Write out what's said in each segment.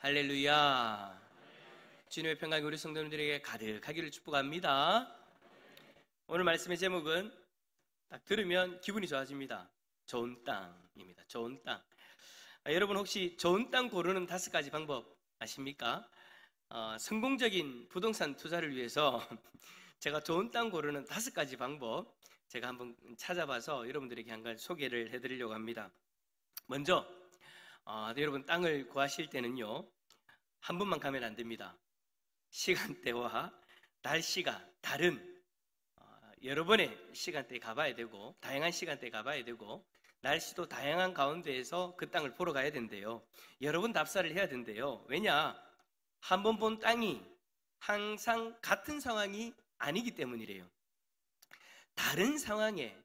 할렐루야. 주님의 평강이 우리 성도님들에게 가득하기를 축복합니다. 오늘 말씀의 제목은 딱 들으면 기분이 좋아집니다. 좋은 땅입니다. 좋은 땅. 여러분 혹시 좋은 땅 고르는 5가지 방법 아십니까? 성공적인 부동산 투자를 위해서 제가 좋은 땅 고르는 5가지 방법 제가 한번 찾아봐서 여러분들에게 한 가지 소개를 해드리려고 합니다. 먼저 여러분 땅을 구하실 때는요, 한 번만 가면 안 됩니다. 시간대와 날씨가 다른 여러 번의 시간대에 가봐야 되고, 다양한 시간대에 가봐야 되고, 날씨도 다양한 가운데에서 그 땅을 보러 가야 된대요. 여러 번 답사를 해야 된대요. 왜냐? 한 번 본 땅이 항상 같은 상황이 아니기 때문이래요. 다른 상황에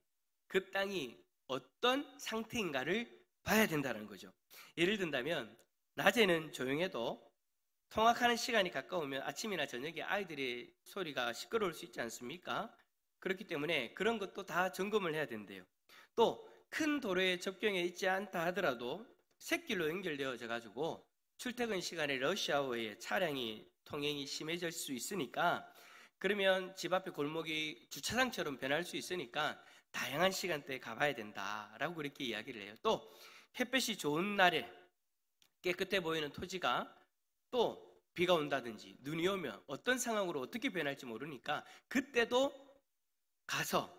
그 땅이 어떤 상태인가를 봐야 된다는 거죠. 예를 든다면 낮에는 조용해도 통학하는 시간이 가까우면 아침이나 저녁에 아이들의 소리가 시끄러울 수 있지 않습니까? 그렇기 때문에 그런 것도 다 점검을 해야 된대요. 또 큰 도로에 접경해 있지 않다 하더라도 샛길로 연결되어져 가지고 출퇴근 시간에 러시아워에 차량이 통행이 심해질 수 있으니까, 그러면 집 앞에 골목이 주차장처럼 변할 수 있으니까 다양한 시간대에 가봐야 된다라고 그렇게 이야기를 해요. 또 햇볕이 좋은 날에 깨끗해 보이는 토지가 또 비가 온다든지 눈이 오면 어떤 상황으로 어떻게 변할지 모르니까 그때도 가서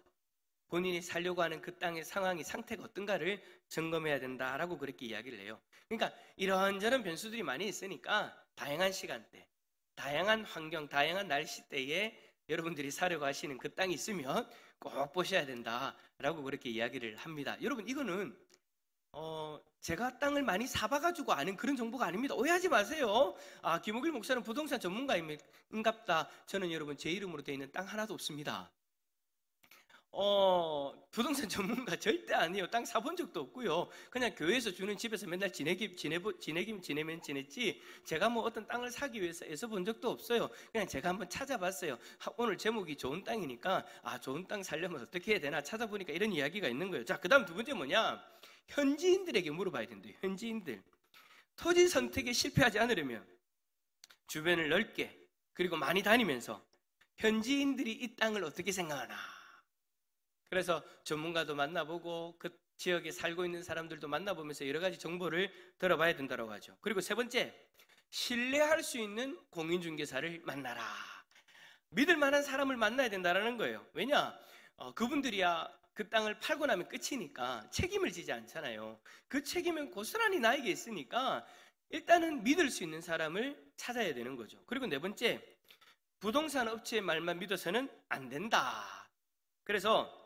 본인이 살려고 하는 그 땅의 상황이 상태가 어떤가를 점검해야 된다라고 그렇게 이야기를 해요. 그러니까 이런저런 변수들이 많이 있으니까 다양한 시간대, 다양한 환경, 다양한 날씨대에 여러분들이 사려고 하시는 그 땅이 있으면 꼭 보셔야 된다라고 그렇게 이야기를 합니다. 여러분 이거는 제가 땅을 많이 사봐가지고 아는 그런 정보가 아닙니다. 오해하지 마세요. 김옥일 목사는 부동산 전문가인갑다. 저는 여러분 제 이름으로 되어 있는 땅 하나도 없습니다. 부동산 전문가 절대 아니에요. 땅 사본 적도 없고요. 그냥 교회에서 주는 집에서 맨날 지내면 지냈지, 제가 뭐 어떤 땅을 사기 위해서 애써 본 적도 없어요. 그냥 제가 한번 찾아봤어요. 오늘 제목이 좋은 땅이니까 좋은 땅 살려면 어떻게 해야 되나 찾아보니까 이런 이야기가 있는 거예요. 자, 그 다음 두 번째 뭐냐? 현지인들에게 물어봐야 된대요. 현지인들. 토지 선택에 실패하지 않으려면 주변을 넓게 그리고 많이 다니면서 현지인들이 이 땅을 어떻게 생각하나, 그래서 전문가도 만나보고 그 지역에 살고 있는 사람들도 만나보면서 여러 가지 정보를 들어봐야 된다고 하죠. 그리고 세 번째, 신뢰할 수 있는 공인중개사를 만나라. 믿을 만한 사람을 만나야 된다는 거예요. 왜냐? 그분들이야 그 땅을 팔고 나면 끝이니까 책임을 지지 않잖아요. 그 책임은 고스란히 나에게 있으니까 일단은 믿을 수 있는 사람을 찾아야 되는 거죠. 그리고 네 번째, 부동산 업체의 말만 믿어서는 안 된다. 그래서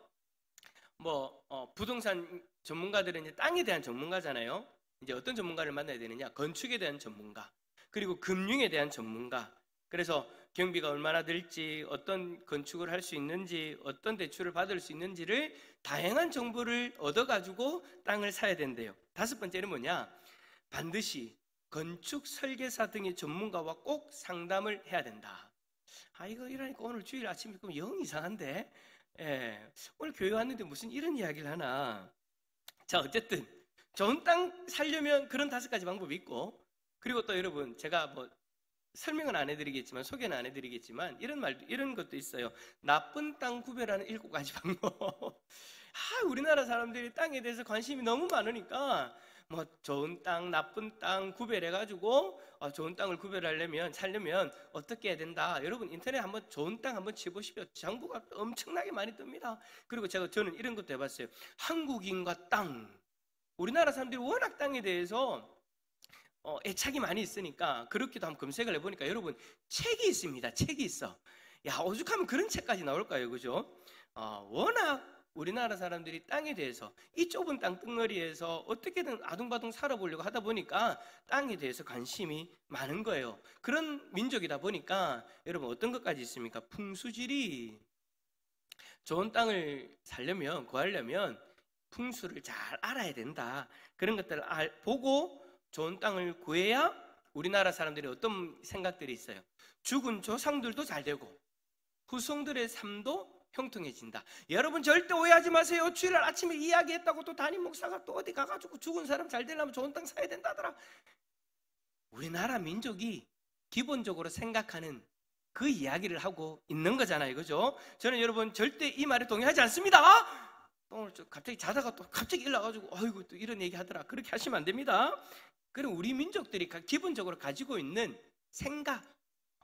부동산 전문가들은 이제 땅에 대한 전문가잖아요. 이제 어떤 전문가를 만나야 되느냐? 건축에 대한 전문가, 그리고 금융에 대한 전문가. 그래서 경비가 얼마나 들지, 어떤 건축을 할 수 있는지, 어떤 대출을 받을 수 있는지를 다양한 정보를 얻어가지고 땅을 사야 된대요. 5번째는 뭐냐? 반드시 건축 설계사 등의 전문가와 꼭 상담을 해야 된다. 이거 이러니까 오늘 주일 아침에 영 이상한데? 오늘 교회 왔는데 무슨 이런 이야기를 하나. 자, 어쨌든 좋은 땅 살려면 그런 5가지 방법이 있고, 그리고 또 여러분 제가 설명은 안 해드리겠지만, 소개는 안 해드리겠지만, 이런 것도 있어요. 나쁜 땅 구별하는 7가지 방법. 우리나라 사람들이 땅에 대해서 관심이 너무 많으니까 좋은 땅, 나쁜 땅 구별해가지고 좋은 땅을 살려면 어떻게 해야 된다. 여러분 인터넷 한번 좋은 땅 한번 치보시면 정보가 엄청나게 많이 뜹니다. 그리고 저는 이런 것도 해봤어요. 한국인과 땅. 우리나라 사람들이 워낙 땅에 대해서 애착이 많이 있으니까 그렇게도 한번 검색을 해보니까 여러분 책이 있습니다. 책이 있어. 오죽하면 그런 책까지 나올까요? 그죠? 워낙 우리나라 사람들이 땅에 대해서 이 좁은 땅 덩어리에서 어떻게든 아둥바둥 살아보려고 하다 보니까 땅에 대해서 관심이 많은 거예요. 그런 민족이다 보니까 여러분 어떤 것까지 있습니까? 풍수지리. 좋은 땅을 구하려면 풍수를 잘 알아야 된다. 그런 것들을 보고 좋은 땅을 구해야 우리나라 사람들이 어떤 생각들이 있어요. 죽은 조상들도 잘 되고 후손들의 삶도 형통해진다. 여러분 절대 오해하지 마세요. 주일날 아침에 이야기했다고 또 담임 목사가 또 어디 가가지고 죽은 사람 잘 되려면 좋은 땅 사야 된다더라. 우리나라 민족이 기본적으로 생각하는 그 이야기를 하고 있는 거잖아요. 그죠? 저는 여러분 절대 이 말에 동의하지 않습니다. 오늘 갑자기 자다가 또 갑자기 일어나가지고 아이고 또 이런 얘기 하더라. 그렇게 하시면 안 됩니다. 그럼 우리 민족들이 기본적으로 가지고 있는 생각,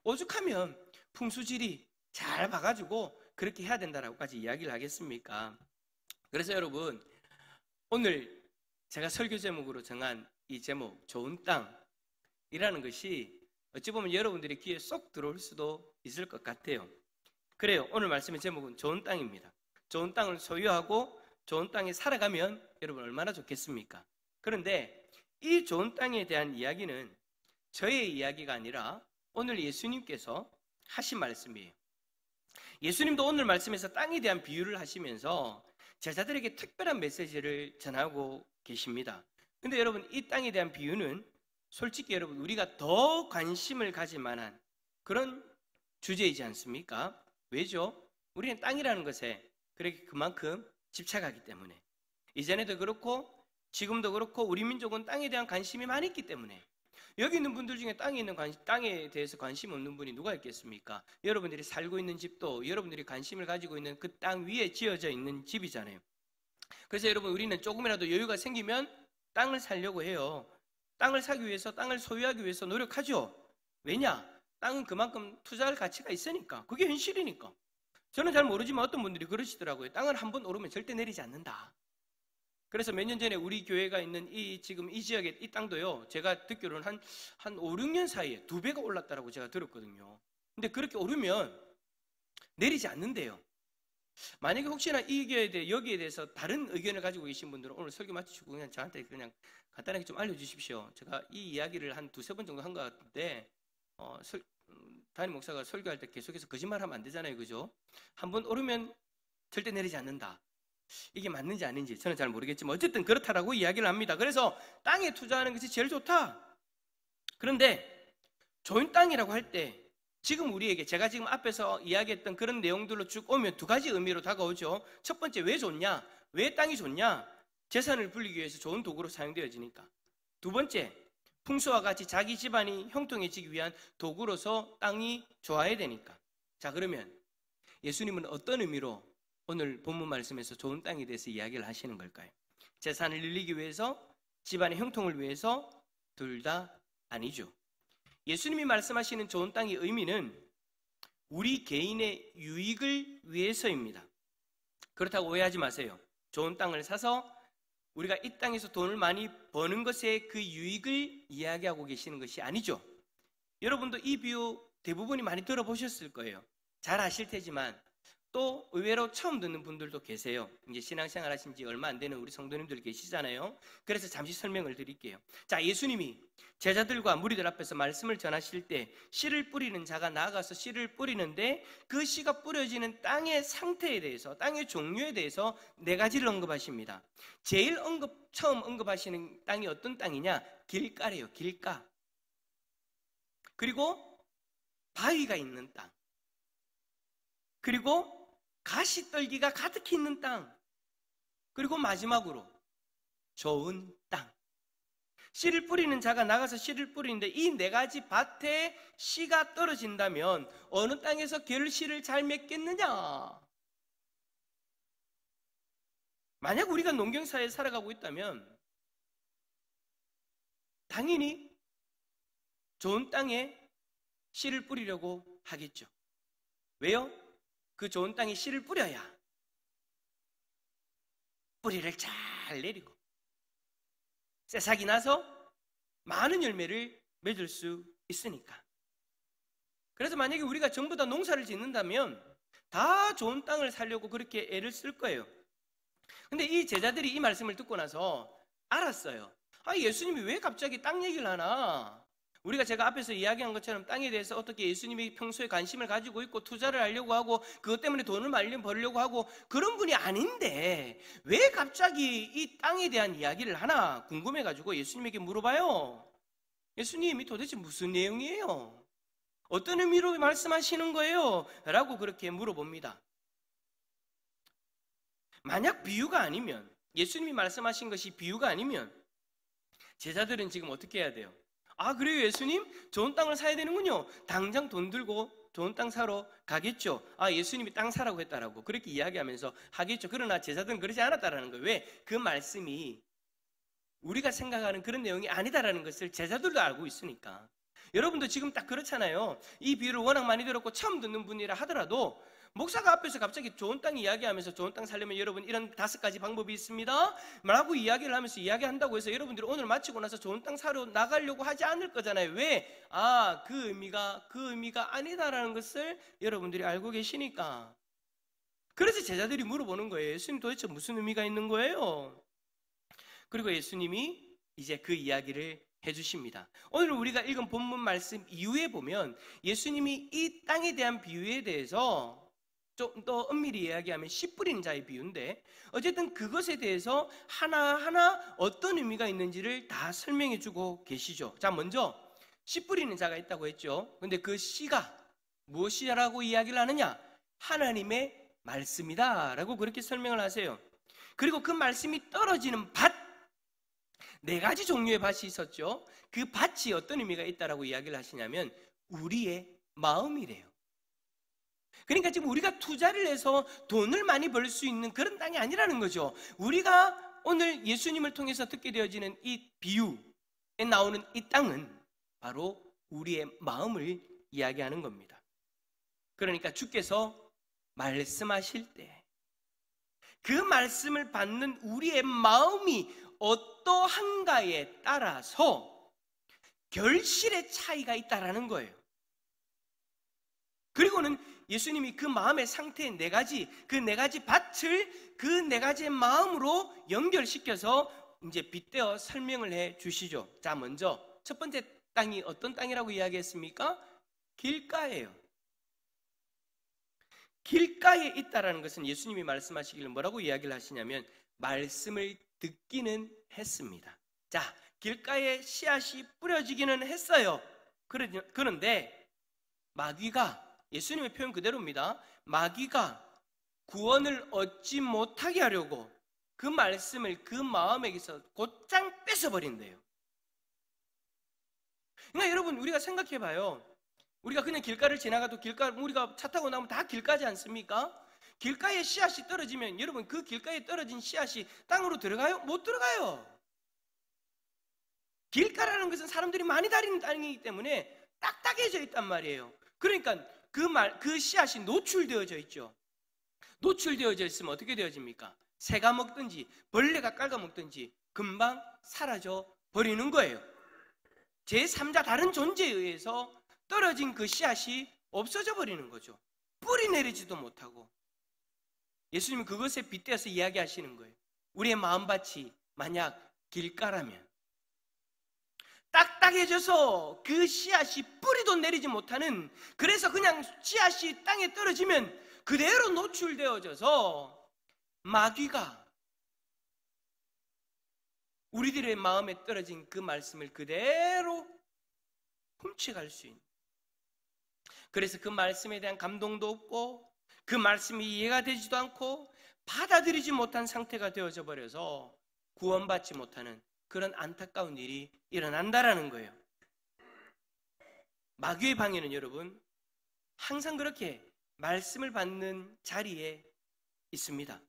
오죽하면 풍수지리 잘 봐가지고 그렇게 해야 된다라고까지 이야기를 하겠습니까? 그래서 여러분 오늘 제가 설교 제목으로 정한 이 제목 좋은 땅이라는 것이 어찌 보면 여러분들의 귀에 쏙 들어올 수도 있을 것 같아요. 그래요. 오늘 말씀의 제목은 좋은 땅입니다. 좋은 땅을 소유하고 좋은 땅에 살아가면 여러분 얼마나 좋겠습니까? 그런데 이 좋은 땅에 대한 이야기는 저의 이야기가 아니라 오늘 예수님께서 하신 말씀이에요. 예수님도 오늘 말씀에서 땅에 대한 비유를 하시면서 제자들에게 특별한 메시지를 전하고 계십니다. 근데 여러분 이 땅에 대한 비유는 솔직히 여러분 우리가 더 관심을 가질 만한 그런 주제이지 않습니까? 왜죠? 우리는 땅이라는 것에 그만큼 집착하기 때문에 이전에도 그렇고 지금도 그렇고 우리 민족은 땅에 대한 관심이 많이 있기 때문에 여기 있는 분들 중에 땅에 대해서 관심 없는 분이 누가 있겠습니까? 여러분들이 살고 있는 집도 여러분들이 관심을 가지고 있는 그 땅 위에 지어져 있는 집이잖아요. 그래서 여러분 우리는 조금이라도 여유가 생기면 땅을 사려고 해요. 땅을 사기 위해서 땅을 소유하기 위해서 노력하죠. 왜냐? 땅은 그만큼 투자할 가치가 있으니까. 그게 현실이니까. 저는 잘 모르지만 어떤 분들이 그러시더라고요. 땅을 한번 오르면 절대 내리지 않는다. 그래서 몇 년 전에 우리 교회가 있는 지금 이 지역의 이 땅도요, 제가 듣기로는 한 5, 6년 사이에 2배가 올랐다라고 제가 들었거든요. 근데 그렇게 오르면 내리지 않는데요. 만약에 혹시나 여기에 대해서 다른 의견을 가지고 계신 분들은 오늘 설교 마치시고 그냥 저한테 그냥 간단하게 좀 알려주십시오. 제가 이 이야기를 한 2-3번 정도 한 것 같은데, 담임 목사가 설교할 때 계속해서 거짓말하면 안 되잖아요. 그죠? 한번 오르면 절대 내리지 않는다. 이게 맞는지 아닌지 저는 잘 모르겠지만 어쨌든 그렇다라고 이야기를 합니다. 그래서 땅에 투자하는 것이 제일 좋다. 그런데 좋은 땅이라고 할 때 지금 우리에게 제가 지금 앞에서 이야기했던 그런 내용들로 쭉 오면 2가지 의미로 다가오죠. 첫 번째, 왜 좋냐? 왜 땅이 좋냐? 재산을 불리기 위해서 좋은 도구로 사용되어지니까. 2번째, 풍수와 같이 자기 집안이 형통해지기 위한 도구로서 땅이 좋아야 되니까. 자, 그러면 예수님은 어떤 의미로 오늘 본문 말씀에서 좋은 땅에 대해서 이야기를 하시는 걸까요? 재산을 늘리기 위해서, 집안의 형통을 위해서, 둘 다 아니죠. 예수님이 말씀하시는 좋은 땅의 의미는 우리 개인의 유익을 위해서입니다. 그렇다고 오해하지 마세요. 좋은 땅을 사서 우리가 이 땅에서 돈을 많이 버는 것의 그 유익을 이야기하고 계시는 것이 아니죠. 여러분도 이 비유 대부분이 많이 들어보셨을 거예요. 잘 아실 테지만 또 의외로 처음 듣는 분들도 계세요. 이제 신앙생활 하신 지 얼마 안 되는 우리 성도님들 계시잖아요. 그래서 잠시 설명을 드릴게요. 자, 예수님이 제자들과 무리들 앞에서 말씀을 전하실 때 씨를 뿌리는 자가 나아가서 씨를 뿌리는데 그 씨가 뿌려지는 땅의 상태에 대해서, 땅의 종류에 대해서 4가지를 언급하십니다. 처음 언급하시는 땅이 어떤 땅이냐? 길가래요. 길가. 그리고 바위가 있는 땅. 그리고 가시떨기가 가득히 있는 땅. 그리고 마지막으로 좋은 땅. 씨를 뿌리는 자가 나가서 씨를 뿌리는데 이 4가지 밭에 씨가 떨어진다면 어느 땅에서 결실을 잘 맺겠느냐? 만약 우리가 농경사회에 살아가고 있다면 당연히 좋은 땅에 씨를 뿌리려고 하겠죠. 왜요? 그 좋은 땅에 씨를 뿌려야 뿌리를 잘 내리고 새싹이 나서 많은 열매를 맺을 수 있으니까. 그래서 만약에 우리가 전부 다 농사를 짓는다면 다 좋은 땅을 살려고 그렇게 애를 쓸 거예요. 근데 이 제자들이 이 말씀을 듣고 나서 알았어요. 예수님이 왜 갑자기 땅 얘기를 하나? 우리가 제가 앞에서 이야기한 것처럼 땅에 대해서 어떻게 예수님이 평소에 관심을 가지고 있고 투자를 하려고 하고 그것 때문에 돈을 많이 벌려고 하고 그런 분이 아닌데 왜 갑자기 이 땅에 대한 이야기를 하나 궁금해가지고 예수님에게 물어봐요. 예수님이 도대체 무슨 내용이에요? 어떤 의미로 말씀하시는 거예요? 라고 그렇게 물어봅니다. 만약 비유가 아니면, 예수님이 말씀하신 것이 비유가 아니면 제자들은 지금 어떻게 해야 돼요? 아, 그래요, 예수님? 좋은 땅을 사야 되는군요. 당장 돈 들고 좋은 땅 사러 가겠죠. 아, 예수님이 땅 사라고 했다라고 그렇게 이야기하면서 하겠죠. 그러나 제자들은 그러지 않았다라는 거예요. 왜? 그 말씀이 우리가 생각하는 그런 내용이 아니다라는 것을 제자들도 알고 있으니까. 여러분도 지금 딱 그렇잖아요. 이 비유를 워낙 많이 들었고 처음 듣는 분이라 하더라도 목사가 앞에서 갑자기 좋은 땅 이야기하면서 좋은 땅 살려면 여러분 이런 5가지 방법이 있습니다 라고 이야기를 하면서 이야기한다고 해서 여러분들이 오늘 마치고 나서 좋은 땅 사러 나가려고 하지 않을 거잖아요. 왜? 아, 그 의미가 아니다라는 것을 여러분들이 알고 계시니까. 그래서 제자들이 물어보는 거예요. 예수님 도대체 무슨 의미가 있는 거예요? 그리고 예수님이 이제 그 이야기를 해주십니다. 오늘 우리가 읽은 본문 말씀 이후에 보면 예수님이 이 땅에 대한 비유에 대해서 좀 더 엄밀히 이야기하면 씨 뿌리는 자의 비유인데, 어쨌든 그것에 대해서 하나하나 어떤 의미가 있는지를 다 설명해 주고 계시죠. 자, 먼저 씨 뿌리는 자가 있다고 했죠. 근데 그 씨가 무엇이라고 이야기를 하느냐? 하나님의 말씀이다 라고 그렇게 설명을 하세요. 그리고 그 말씀이 떨어지는 밭, 4가지 종류의 밭이 있었죠. 그 밭이 어떤 의미가 있다라고 이야기를 하시냐면 우리의 마음이래요. 그러니까 지금 우리가 투자를 해서 돈을 많이 벌 수 있는 그런 땅이 아니라는 거죠. 우리가 오늘 예수님을 통해서 듣게 되어지는 이 비유에 나오는 이 땅은 바로 우리의 마음을 이야기하는 겁니다. 그러니까 주께서 말씀하실 때 그 말씀을 받는 우리의 마음이 어떠한가에 따라서 결실의 차이가 있다라는 거예요. 그리고는 예수님이 그 마음의 상태의 4가지, 그 4가지 밭을 그 4가지의 마음으로 연결시켜서 이제 빗대어 설명을 해 주시죠. 자, 먼저 첫 번째 땅이 어떤 땅이라고 이야기했습니까? 길가예요. 길가에 있다라는 것은 예수님이 말씀하시기를 뭐라고 이야기를 하시냐면 말씀을 듣기는 했습니다. 자, 길가에 씨앗이 뿌려지기는 했어요. 그런데 마귀가, 예수님의 표현 그대로입니다. 마귀가 구원을 얻지 못하게 하려고 그 말씀을 그 마음에게서 곧장 뺏어버린대요. 그러니까 여러분, 우리가 생각해 봐요. 우리가 그냥 길가를 지나가도 우리가 차 타고 나면 다 길가지 않습니까? 길가에 씨앗이 떨어지면 여러분, 그 길가에 떨어진 씨앗이 땅으로 들어가요? 못 들어가요. 길가라는 것은 사람들이 많이 다니는 땅이기 때문에 딱딱해져 있단 말이에요. 그러니까 그 씨앗이 노출되어져 있죠. 노출되어져 있으면 어떻게 되어집니까? 새가 먹든지 벌레가 깔아먹든지 금방 사라져 버리는 거예요. 제3자 다른 존재에 의해서 떨어진 그 씨앗이 없어져 버리는 거죠. 뿌리 내리지도 못하고. 예수님은 그것에 빗대어서 이야기하시는 거예요. 우리의 마음밭이 만약 길가라면 딱딱해져서 그 씨앗이 뿌리도 내리지 못하는, 그래서 그냥 씨앗이 땅에 떨어지면 그대로 노출되어져서 마귀가 우리들의 마음에 떨어진 그 말씀을 그대로 훔쳐갈 수 있는, 그래서 그 말씀에 대한 감동도 없고 그 말씀이 이해가 되지도 않고 받아들이지 못한 상태가 되어져 버려서 구원받지 못하는 그런 안타까운 일이 일어난다라는 거예요. 마귀의 방해는 여러분 항상 그렇게 말씀을 받는 자리에 있습니다.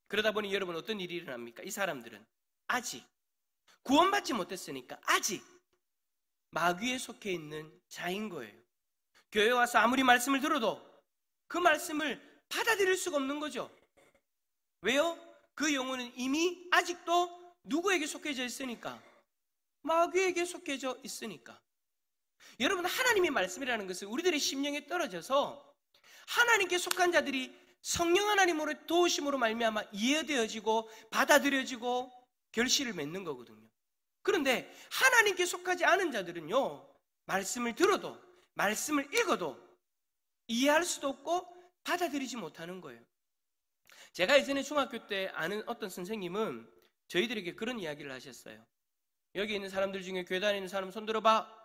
그러다 보니 여러분 어떤 일이 일어납니까? 이 사람들은 아직 구원받지 못했으니까 아직 마귀에 속해 있는 자인 거예요. 교회에 와서 아무리 말씀을 들어도 그 말씀을 받아들일 수가 없는 거죠. 왜요? 그 영혼은 이미 아직도 누구에게 속해져 있으니까? 마귀에게 속해져 있으니까. 여러분, 하나님의 말씀이라는 것은 우리들의 심령에 떨어져서 하나님께 속한 자들이 성령 하나님으로 도우심으로 말미암아 이해되어지고 받아들여지고 결실을 맺는 거거든요. 그런데 하나님께 속하지 않은 자들은요, 말씀을 들어도 말씀을 읽어도 이해할 수도 없고 받아들이지 못하는 거예요. 제가 예전에 중학교 때 아는 어떤 선생님은 저희들에게 그런 이야기를 하셨어요. 여기 있는 사람들 중에 교회 다니는 사람 손들어봐.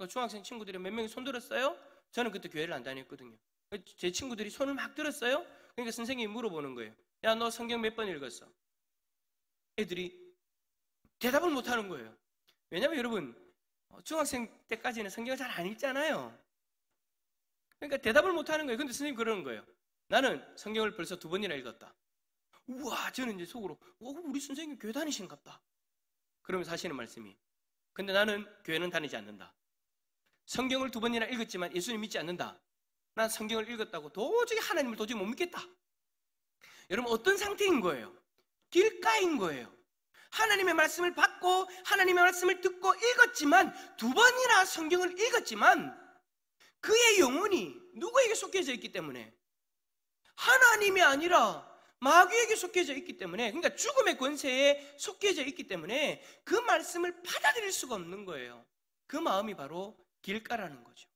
중학생 친구들이 몇 명이 손들었어요? 저는 그때 교회를 안 다녔거든요. 제 친구들이 손을 막 들었어요. 그러니까 선생님이 물어보는 거예요. 야, 너 성경 몇 번 읽었어? 애들이 대답을 못하는 거예요. 왜냐하면 여러분, 중학생 때까지는 성경을 잘 안 읽잖아요. 그러니까 대답을 못 하는 거예요. 근데 선생님 그러는 거예요. 나는 성경을 벌써 2번이나 읽었다. 우와, 저는 이제 속으로 우리 선생님 교회 다니신갑다. 그러면서 하시는 말씀이, 근데 나는 교회는 다니지 않는다. 성경을 2번이나 읽었지만 예수님 믿지 않는다. 난 성경을 읽었다고 도저히 하나님을 도저히 못 믿겠다. 여러분, 어떤 상태인 거예요? 길가인 거예요. 하나님의 말씀을 받고 하나님의 말씀을 듣고 읽었지만, 2번이나 성경을 읽었지만 그의 영혼이 누구에게 속해져 있기 때문에, 하나님이 아니라 마귀에게 속해져 있기 때문에, 그러니까 죽음의 권세에 속해져 있기 때문에 그 말씀을 받아들일 수가 없는 거예요. 그 마음이 바로 길가라는 거죠.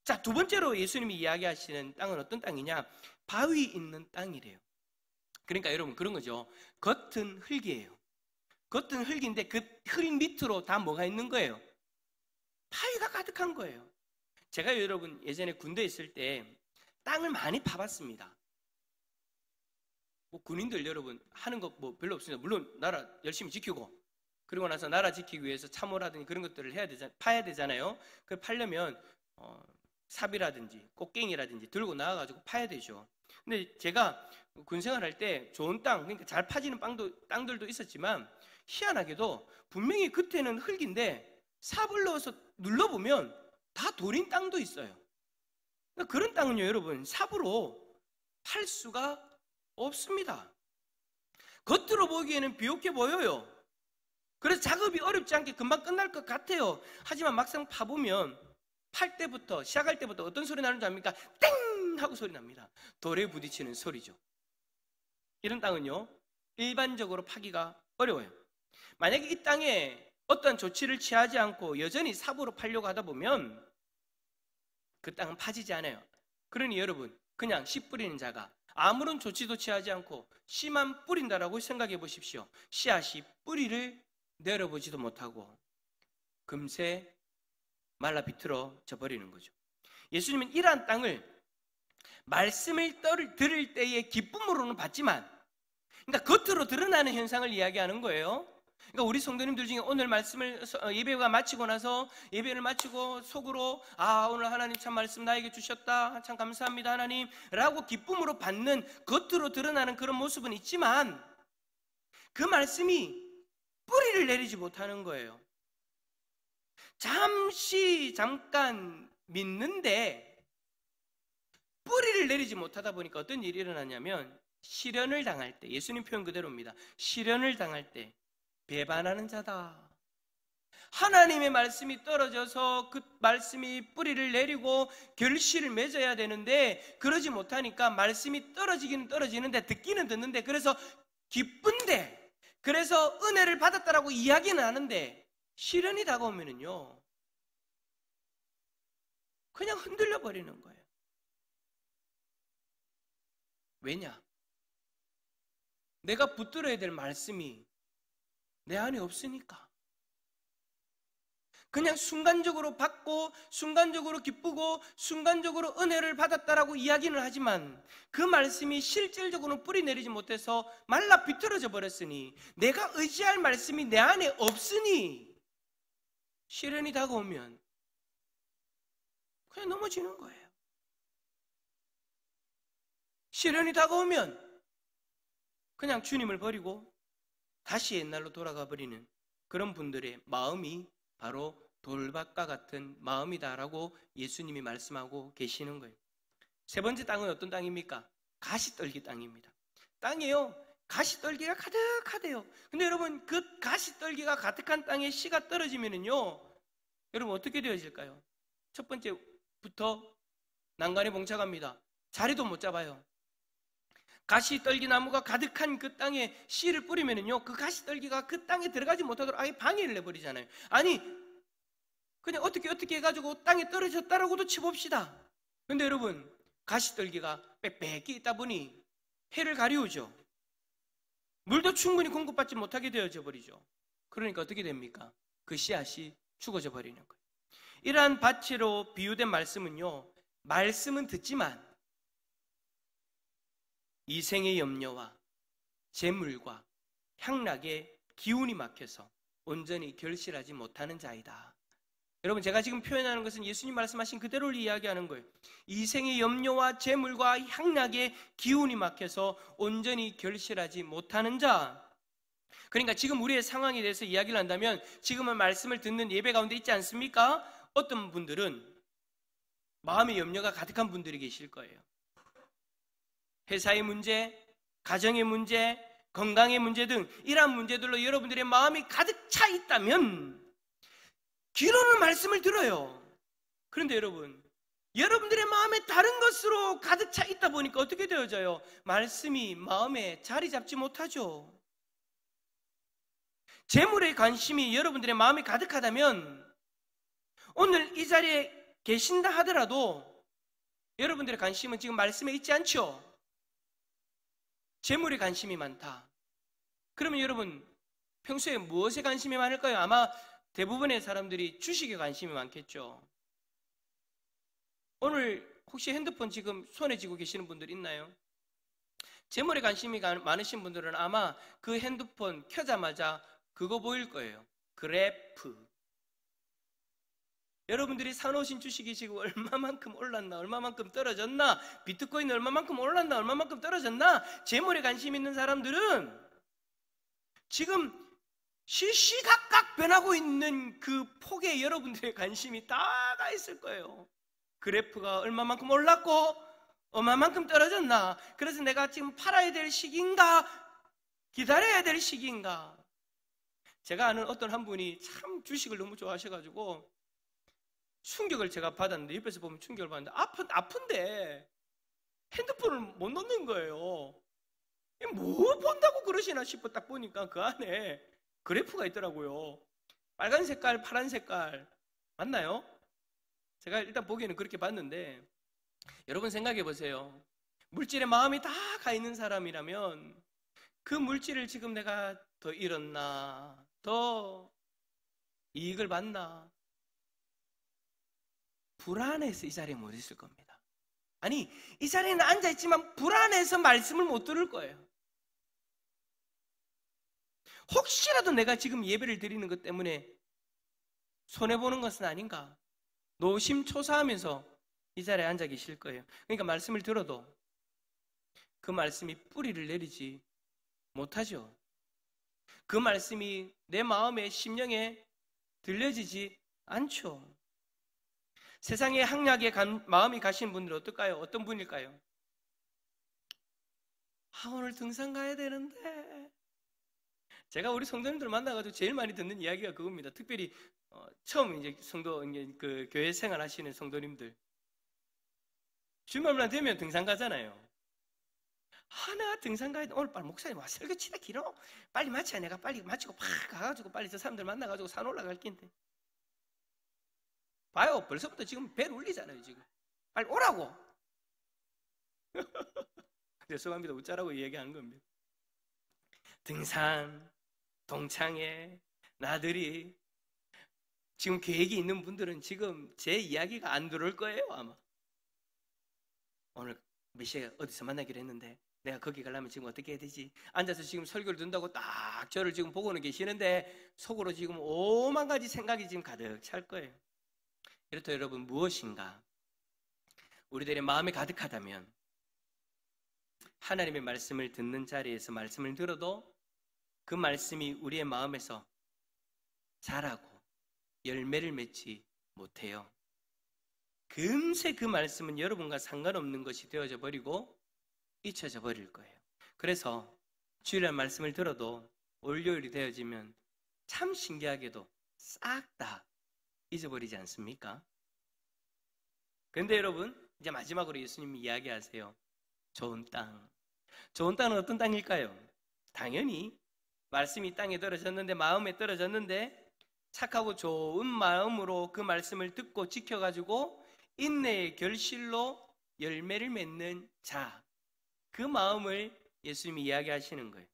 자, 2번째로 예수님이 이야기하시는 땅은 어떤 땅이냐? 바위 있는 땅이래요. 그러니까 여러분, 그런 거죠. 겉은 흙이에요. 겉은 흙인데 그 흙 밑으로 다 뭐가 있는 거예요? 바위가 가득한 거예요. 제가 여러분 예전에 군대에 있을 때 땅을 많이 파봤습니다. 군인들 여러분 하는 거 별로 없습니다. 물론 나라 열심히 지키고, 그리고 나서 나라 지키기 위해서 참호라든지 그런 것들을 파야 되잖아요. 그걸 파려면 삽이라든지 꽃갱이라든지 들고 나와가지고 파야 되죠. 근데 제가 군생활할 때 좋은 땅, 그러니까 잘 파지는 땅들도 있었지만, 희한하게도 분명히 겉에는 흙인데 삽을 넣어서 눌러보면 다 돌인 땅도 있어요. 그러니까 그런 땅은요, 여러분, 삽으로 팔 수가 없습니다. 겉으로 보기에는 비옥해 보여요. 그래서 작업이 어렵지 않게 금방 끝날 것 같아요. 하지만 막상 파보면 팔 때부터, 시작할 때부터 어떤 소리 나는 줄 압니까? 땡! 하고 소리 납니다. 돌에 부딪히는 소리죠. 이런 땅은요, 일반적으로 파기가 어려워요. 만약에 이 땅에 어떤 조치를 취하지 않고 여전히 삽으로 파려고 하다 보면 그 땅은 파지지 않아요. 그러니 여러분, 그냥 씨 뿌리는 자가 아무런 조치도 취하지 않고 씨만 뿌린다라고 생각해 보십시오. 씨앗이 뿌리를 내려보지도 못하고 금세 말라 비틀어져 버리는 거죠. 예수님은 이러한 땅을 말씀을 들을 때의 기쁨으로는 받지만, 그러니까 겉으로 드러나는 현상을 이야기하는 거예요. 그러니까 우리 성도님들 중에 오늘 말씀을 예배가 마치고 나서, 예배를 마치고 속으로 오늘 하나님 참 말씀 나에게 주셨다, 참 감사합니다 하나님 라고 기쁨으로 받는, 겉으로 드러나는 그런 모습은 있지만 그 말씀이 뿌리를 내리지 못하는 거예요. 잠깐 믿는데 뿌리를 내리지 못하다 보니까 어떤 일이 일어나냐면, 시련을 당할 때, 예수님 표현 그대로입니다. 시련을 당할 때 배반하는 자다. 하나님의 말씀이 떨어져서 그 말씀이 뿌리를 내리고 결실을 맺어야 되는데 그러지 못하니까 말씀이 떨어지기는 떨어지는데 듣기는 듣는데, 그래서 기쁜데, 그래서 은혜를 받았다라고 이야기는 하는데 시련이 다가오면은요 그냥 흔들려 버리는 거예요. 왜냐? 내가 붙들어야 될 말씀이 내 안에 없으니까. 그냥 순간적으로 받고 순간적으로 기쁘고 순간적으로 은혜를 받았다라고 이야기는 하지만 그 말씀이 실질적으로는 뿌리 내리지 못해서 말라 비틀어져 버렸으니, 내가 의지할 말씀이 내 안에 없으니 시련이 다가오면 그냥 넘어지는 거예요. 시련이 다가오면 그냥 주님을 버리고 다시 옛날로 돌아가 버리는 그런 분들의 마음이 바로 돌밭과 같은 마음이다라고 예수님이 말씀하고 계시는 거예요. 3번째 땅은 어떤 땅입니까? 가시떨기 땅입니다. 땅이에요, 가시떨기가 가득하대요. 근데 여러분, 그 가시떨기가 가득한 땅에 씨가 떨어지면은요, 여러분 어떻게 되어질까요? 첫 번째부터 난간에 봉착합니다. 자리도 못 잡아요. 가시떨기 나무가 가득한 그 땅에 씨를 뿌리면은요, 그 가시떨기가 그 땅에 들어가지 못하도록 아예 방해를 내버리잖아요. 아니, 그냥 어떻게 해가지고 땅에 떨어졌다라고도 쳐봅시다. 근데 여러분, 가시떨기가 빽빽히 있다 보니 해를 가리우죠. 물도 충분히 공급받지 못하게 되어져 버리죠. 그러니까 어떻게 됩니까? 그 씨앗이 죽어져 버리는 거예요. 이러한 밭으로 비유된 말씀은요, 말씀은 듣지만 이생의 염려와 재물과 향락에 기운이 막혀서 온전히 결실하지 못하는 자이다 여러분, 제가 지금 표현하는 것은 예수님 말씀하신 그대로를 이야기하는 거예요. 이생의 염려와 재물과 향락의 기운이 막혀서 온전히 결실하지 못하는 자. 그러니까 지금 우리의 상황에 대해서 이야기를 한다면 지금은 말씀을 듣는 예배 가운데 있지 않습니까? 어떤 분들은 마음의 염려가 가득한 분들이 계실 거예요. 회사의 문제, 가정의 문제, 건강의 문제 등 이러한 문제들로 여러분들의 마음이 가득 차 있다면 귀로는 말씀을 들어요. 그런데 여러분들의 마음에 다른 것으로 가득 차 있다 보니까 어떻게 되어져요? 말씀이 마음에 자리 잡지 못하죠. 재물에 관심이 여러분들의 마음에 가득하다면 오늘 이 자리에 계신다 하더라도 여러분들의 관심은 지금 말씀에 있지 않죠? 재물에 관심이 많다. 그러면 여러분 평소에 무엇에 관심이 많을까요? 아마 대부분의 사람들이 주식에 관심이 많겠죠. 오늘 혹시 핸드폰 지금 손에 쥐고 계시는 분들 있나요? 재물에 관심이 많으신 분들은 아마 그 핸드폰 켜자마자 그거 보일 거예요. 그래프. 여러분들이 사놓으신 주식이 지금 얼마만큼 올랐나, 얼마만큼 떨어졌나, 비트코인 얼마만큼 올랐나, 얼마만큼 떨어졌나, 재물에 관심 있는 사람들은 지금 시시각각 변하고 있는 그 폭에 여러분들의 관심이 다 가 있을 거예요. 그래프가 얼마만큼 올랐고 얼마만큼 떨어졌나, 그래서 내가 지금 팔아야 될 시기인가 기다려야 될 시기인가. 제가 아는 어떤 한 분이 참 주식을 너무 좋아하셔가지고 충격을 제가 받았는데, 옆에서 보면 충격을 받는데 아픈데 핸드폰을 못 놓는 거예요. 뭐 본다고 그러시나 싶어 딱 보니까 그 안에 그래프가 있더라고요. 빨간 색깔, 파란 색깔 맞나요? 제가 일단 보기에는 그렇게 봤는데, 여러분 생각해 보세요. 물질에 마음이 다 가 있는 사람이라면 그 물질을 지금 내가 더 잃었나, 더 이익을 받나, 불안해서 이 자리에 못 있을 겁니다. 아니, 이 자리에는 앉아있지만 불안해서 말씀을 못 들을 거예요. 혹시라도 내가 지금 예배를 드리는 것 때문에 손해보는 것은 아닌가, 노심초사하면서 이 자리에 앉아 계실 거예요. 그러니까 말씀을 들어도 그 말씀이 뿌리를 내리지 못하죠. 그 말씀이 내 마음에, 심령에 들려지지 않죠. 세상의 향락에 마음이 가신 분들은 어떨까요? 어떤 분일까요? 오늘 등산 가야 되는데. 제가 우리 성도님들 만나가지고 제일 많이 듣는 이야기가 그겁니다. 특별히 처음 이제 그 교회 생활하시는 성도님들, 주말만 되면 등산 가잖아요. 내가 등산 가야 돼. 오늘 빨리 목사님 와 설교 치다 길어. 빨리 마쳐야 내가 빨리 마치고 팍 가가지고 빨리 저 사람들 만나가지고 산 올라갈 낀데. 봐요, 벌써부터 지금 벨 울리잖아요. 지금 빨리 오라고. 죄송합니다, 웃자라고 얘기하는 겁니다. 등산, 동창회, 나들이, 지금 계획이 있는 분들은 지금 제 이야기가 안 들어올 거예요. 아마 오늘 몇 시에 어디서 만나기로 했는데 내가 거기 가려면 지금 어떻게 해야 되지? 앉아서 지금 설교를 듣는다고 딱 저를 지금 보고는 계시는데 속으로 지금 5만 가지 생각이 지금 가득 찰 거예요. 이렇다 여러분, 무엇인가 우리들의 마음에 가득하다면 하나님의 말씀을 듣는 자리에서 말씀을 들어도 그 말씀이 우리의 마음에서 자라고 열매를 맺지 못해요. 금세 그 말씀은 여러분과 상관없는 것이 되어져 버리고 잊혀져 버릴 거예요. 그래서 주일날 말씀을 들어도 월요일이 되어지면 참 신기하게도 싹 다 잊어버리지 않습니까? 그런데 여러분, 이제 마지막으로 예수님이 이야기하세요. 좋은 땅. 좋은 땅은 어떤 땅일까요? 당연히 말씀이 땅에 떨어졌는데, 마음에 떨어졌는데 착하고 좋은 마음으로 그 말씀을 듣고 지켜가지고 인내의 결실로 열매를 맺는 자, 그 마음을 예수님이 이야기하시는 거예요.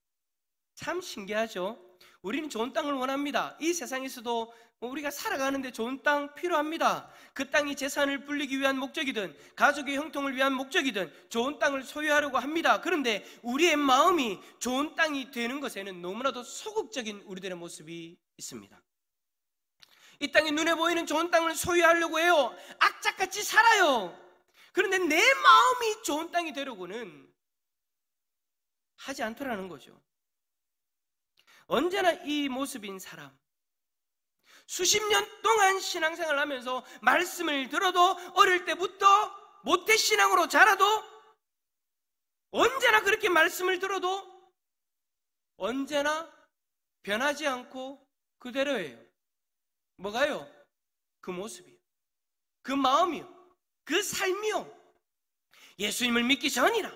참 신기하죠? 우리는 좋은 땅을 원합니다. 이 세상에서도 우리가 살아가는데 좋은 땅 필요합니다. 그 땅이 재산을 불리기 위한 목적이든 가족의 형통을 위한 목적이든 좋은 땅을 소유하려고 합니다. 그런데 우리의 마음이 좋은 땅이 되는 것에는 너무나도 소극적인 우리들의 모습이 있습니다. 이 땅에 눈에 보이는 좋은 땅을 소유하려고 해요. 악착같이 살아요. 그런데 내 마음이 좋은 땅이 되려고는 하지 않더라는 거죠. 언제나 이 모습인 사람, 수십 년 동안 신앙생활을 하면서 말씀을 들어도 어릴 때부터 모태신앙으로 자라도 언제나 그렇게 말씀을 들어도 언제나 변하지 않고 그대로예요. 뭐가요? 그 모습이요, 그 마음이요, 그 삶이요. 예수님을 믿기 전이나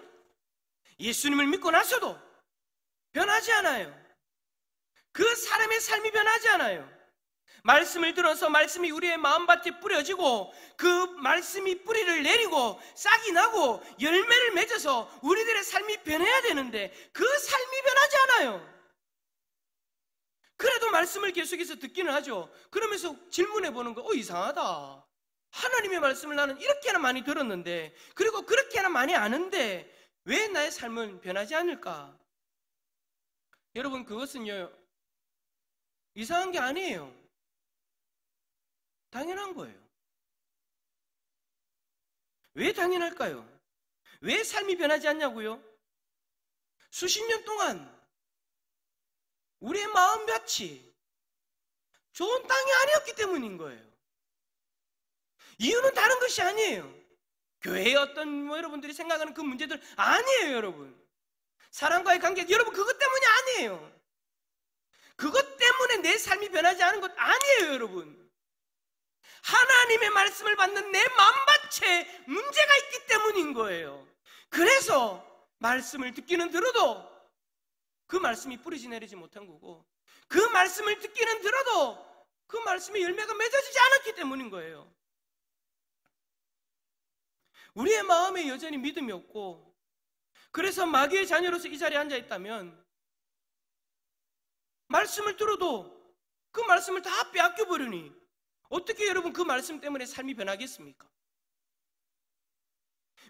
예수님을 믿고 나서도 변하지 않아요. 그 사람의 삶이 변하지 않아요. 말씀을 들어서 말씀이 우리의 마음밭에 뿌려지고 그 말씀이 뿌리를 내리고 싹이 나고 열매를 맺어서 우리들의 삶이 변해야 되는데 그 삶이 변하지 않아요. 그래도 말씀을 계속해서 듣기는 하죠. 그러면서 질문해 보는 거, 이상하다. 하나님의 말씀을 나는 이렇게나 많이 들었는데, 그리고 그렇게나 많이 아는데 왜 나의 삶은 변하지 않을까? 여러분, 그것은요, 이상한 게 아니에요. 당연한 거예요. 왜 당연할까요? 왜 삶이 변하지 않냐고요? 수십 년 동안 우리의 마음밭이 좋은 땅이 아니었기 때문인 거예요. 이유는 다른 것이 아니에요. 교회의 어떤 여러분들이 생각하는 그 문제들 아니에요, 여러분. 사람과의 관계, 여러분, 그것 때문이 아니에요. 그것 때문에 내 삶이 변하지 않은 것 아니에요, 여러분. 하나님의 말씀을 받는 내 마음밭에 문제가 있기 때문인 거예요. 그래서 말씀을 듣기는 들어도 그 말씀이 뿌리지 내리지 못한 거고, 그 말씀을 듣기는 들어도 그 말씀의 열매가 맺어지지 않았기 때문인 거예요. 우리의 마음에 여전히 믿음이 없고, 그래서 마귀의 자녀로서 이 자리에 앉아 있다면 말씀을 들어도 그 말씀을 다 빼앗겨 버리니 어떻게 여러분 그 말씀 때문에 삶이 변하겠습니까?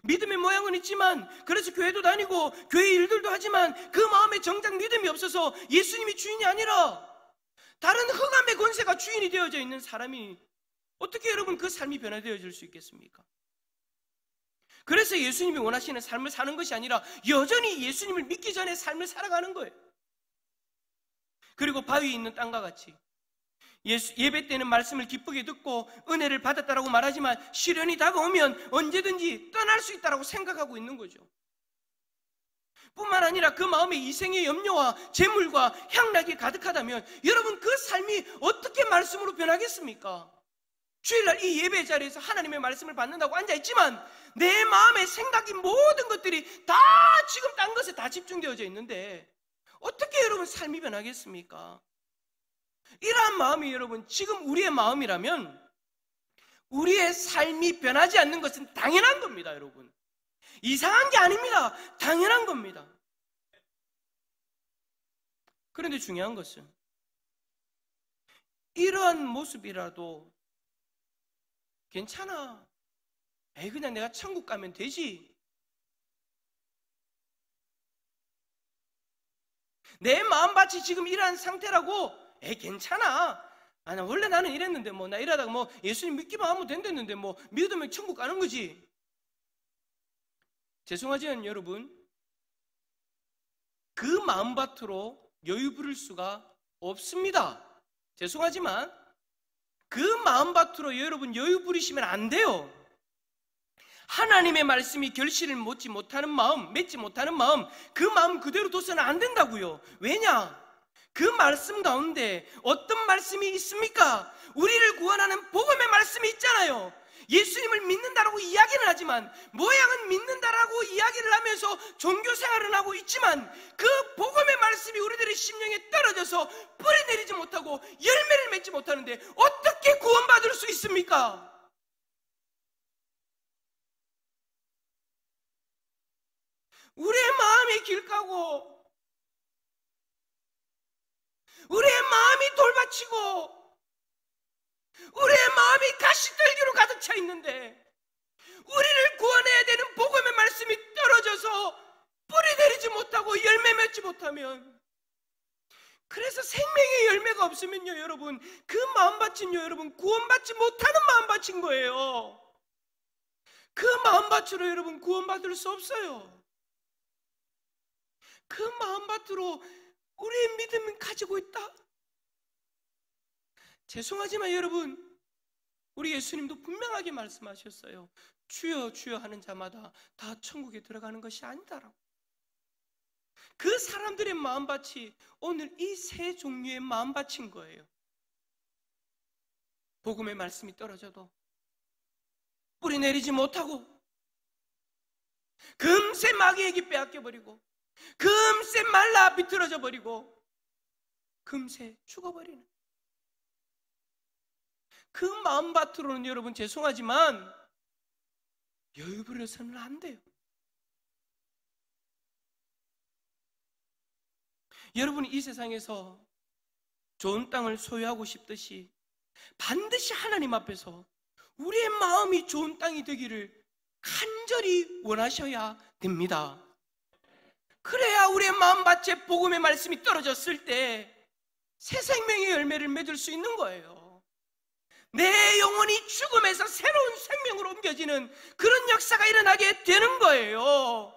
믿음의 모양은 있지만, 그래서 교회도 다니고 교회 일들도 하지만 그 마음에 정작 믿음이 없어서 예수님이 주인이 아니라 다른 흑암의 권세가 주인이 되어져 있는 사람이 어떻게 여러분 그 삶이 변화되어질 수 있겠습니까? 그래서 예수님이 원하시는 삶을 사는 것이 아니라 여전히 예수님을 믿기 전에 삶을 살아가는 거예요. 그리고 바위에 있는 땅과 같이 예배 때는 말씀을 기쁘게 듣고 은혜를 받았다라고 말하지만 시련이 다가오면 언제든지 떠날 수 있다라고 생각하고 있는 거죠. 뿐만 아니라 그 마음에 이생의 염려와 재물과 향락이 가득하다면 여러분 그 삶이 어떻게 말씀으로 변하겠습니까? 주일날 이 예배 자리에서 하나님의 말씀을 받는다고 앉아있지만 내 마음의 생각이 모든 것들이 다 지금 딴 것에 다 집중되어져 있는데 어떻게 여러분 삶이 변하겠습니까? 이러한 마음이 여러분 지금 우리의 마음이라면 우리의 삶이 변하지 않는 것은 당연한 겁니다, 여러분. 이상한 게 아닙니다. 당연한 겁니다. 그런데 중요한 것은 이러한 모습이라도 괜찮아. 그냥 내가 천국 가면 되지. 내 마음밭이 지금 이러한 상태라고 괜찮아. 원래 나는 이랬는데 나 이러다가 예수님 믿기만 하면 된댔는데 믿으면 천국 가는 거지. 죄송하지만 여러분, 그 마음밭으로 여유 부릴 수가 없습니다. 죄송하지만 그 마음밭으로 여러분 여유 부리시면 안 돼요. 하나님의 말씀이 결실을 맺지 못하는 마음, 그 마음 그대로 둬서는 안 된다고요. 왜냐? 그 말씀 가운데 어떤 말씀이 있습니까? 우리를 구원하는 복음의 말씀이 있잖아요. 예수님을 믿는다라고 이야기는 하지만, 모양은 믿는다라고 이야기를 하면서 종교 생활을 하고 있지만 그 복음의 말씀이 우리들의 심령에 떨어져서 뿌리 내리지 못하고 열매를 맺지 못하는데 어떻게 구원받을 수 있습니까? 우리의 마음이 길가고 우리의 마음이 돌받치고 우리의 마음이 가시떨기로 가득 차 있는데 우리를 구원해야 되는 복음의 말씀이 떨어져서 뿌리 내리지 못하고 열매 맺지 못하면 그래서 생명의 열매가 없으면요, 여러분, 그 마음밭은요, 여러분, 구원받지 못하는 마음밭인 거예요. 그 마음밭으로 여러분 구원받을 수 없어요. 그 마음밭으로 우리의 믿음을 가지고 있다? 죄송하지만 여러분, 우리 예수님도 분명하게 말씀하셨어요. 주여 주여 하는 자마다 다 천국에 들어가는 것이 아니다라고. 그 사람들의 마음밭이 오늘 이 세 종류의 마음밭인 거예요. 복음의 말씀이 떨어져도 뿌리 내리지 못하고, 금세 마귀에게 빼앗겨버리고, 금세 말라 비틀어져 버리고, 금세 죽어버리는 그 마음밭으로는 여러분, 죄송하지만 여유 부려서는 안 돼요. 여러분이 이 세상에서 좋은 땅을 소유하고 싶듯이 반드시 하나님 앞에서 우리의 마음이 좋은 땅이 되기를 간절히 원하셔야 됩니다. 그래야 우리의 마음밭에 복음의 말씀이 떨어졌을 때 새 생명의 열매를 맺을 수 있는 거예요. 내 영혼이 죽음에서 새로운 생명으로 옮겨지는 그런 역사가 일어나게 되는 거예요.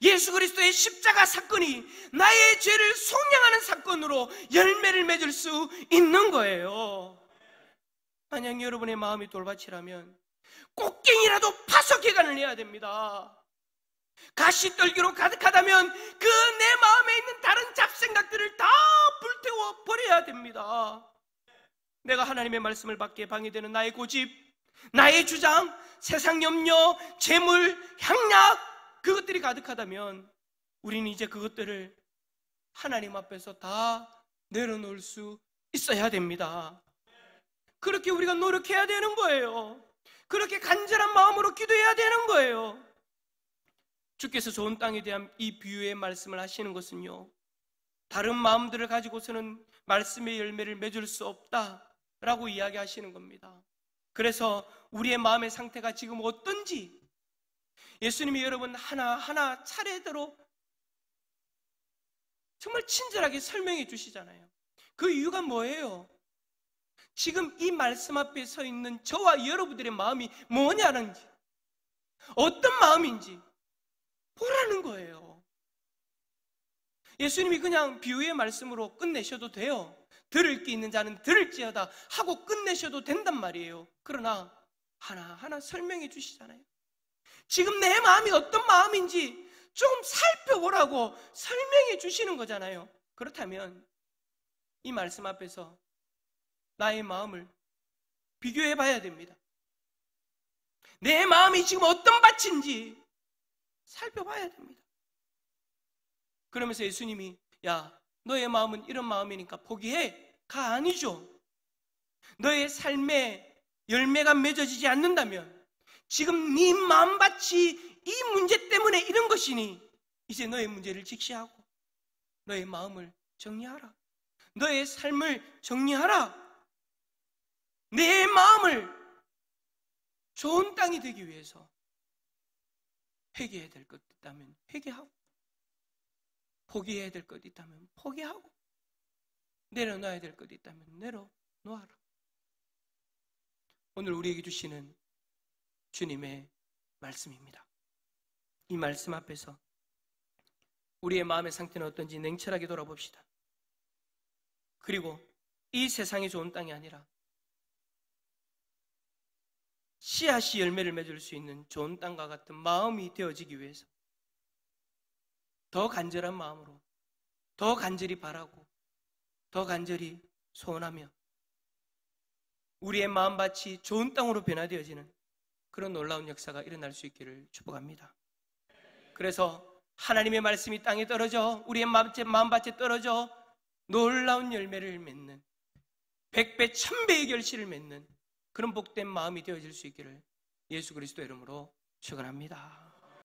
예수 그리스도의 십자가 사건이 나의 죄를 속량하는 사건으로 열매를 맺을 수 있는 거예요. 만약 여러분의 마음이 돌밭이라면 꽃갱이라도 파서 개간을 해야 됩니다. 가시떨기로 가득하다면 그 내 마음에 있는 다른 잡생각들을 다 불태워 버려야 됩니다. 내가 하나님의 말씀을 받기에 방해되는 나의 고집, 나의 주장, 세상 염려, 재물, 향락, 그것들이 가득하다면 우리는 이제 그것들을 하나님 앞에서 다 내려놓을 수 있어야 됩니다. 그렇게 우리가 노력해야 되는 거예요. 그렇게 간절한 마음으로 기도해야 되는 거예요. 주께서 좋은 땅에 대한 이 비유의 말씀을 하시는 것은요, 다른 마음들을 가지고서는 말씀의 열매를 맺을 수 없다라고 이야기하시는 겁니다. 그래서 우리의 마음의 상태가 지금 어떤지 예수님이 여러분 하나하나 차례대로 정말 친절하게 설명해 주시잖아요. 그 이유가 뭐예요? 지금 이 말씀 앞에 서 있는 저와 여러분들의 마음이 뭐냐는지, 어떤 마음인지 보라는 거예요. 예수님이 그냥 비유의 말씀으로 끝내셔도 돼요. 들을 게 있는 자는 들을지어다 하고 끝내셔도 된단 말이에요. 그러나 하나하나 설명해 주시잖아요. 지금 내 마음이 어떤 마음인지 좀 살펴보라고 설명해 주시는 거잖아요. 그렇다면 이 말씀 앞에서 나의 마음을 비교해 봐야 됩니다. 내 마음이 지금 어떤 밭인지 살펴봐야 됩니다. 그러면서 예수님이 야, 너의 마음은 이런 마음이니까 포기해. 가 아니죠. 너의 삶에 열매가 맺어지지 않는다면 지금 네 마음밭이 이 문제 때문에 이런 것이니 이제 너의 문제를 직시하고 너의 마음을 정리하라. 너의 삶을 정리하라. 내 마음을 좋은 땅이 되기 위해서 회개해야 될 것 있다면 회개하고, 포기해야 될 것 있다면 포기하고, 내려놔야 될 것 있다면 내려놓아라. 오늘 우리에게 주시는 주님의 말씀입니다. 이 말씀 앞에서 우리의 마음의 상태는 어떤지 냉철하게 돌아봅시다. 그리고 이 세상이 좋은 땅이 아니라 씨앗이 열매를 맺을 수 있는 좋은 땅과 같은 마음이 되어지기 위해서 더 간절한 마음으로, 더 간절히 바라고, 더 간절히 소원하며 우리의 마음밭이 좋은 땅으로 변화되어지는 그런 놀라운 역사가 일어날 수 있기를 축복합니다. 그래서 하나님의 말씀이 땅에 떨어져 우리의 마음밭에 떨어져 놀라운 열매를 맺는 100배, 1000배의 결실을 맺는 그런 복된 마음이 되어질 수 있기를 예수 그리스도 이름으로 축원합니다.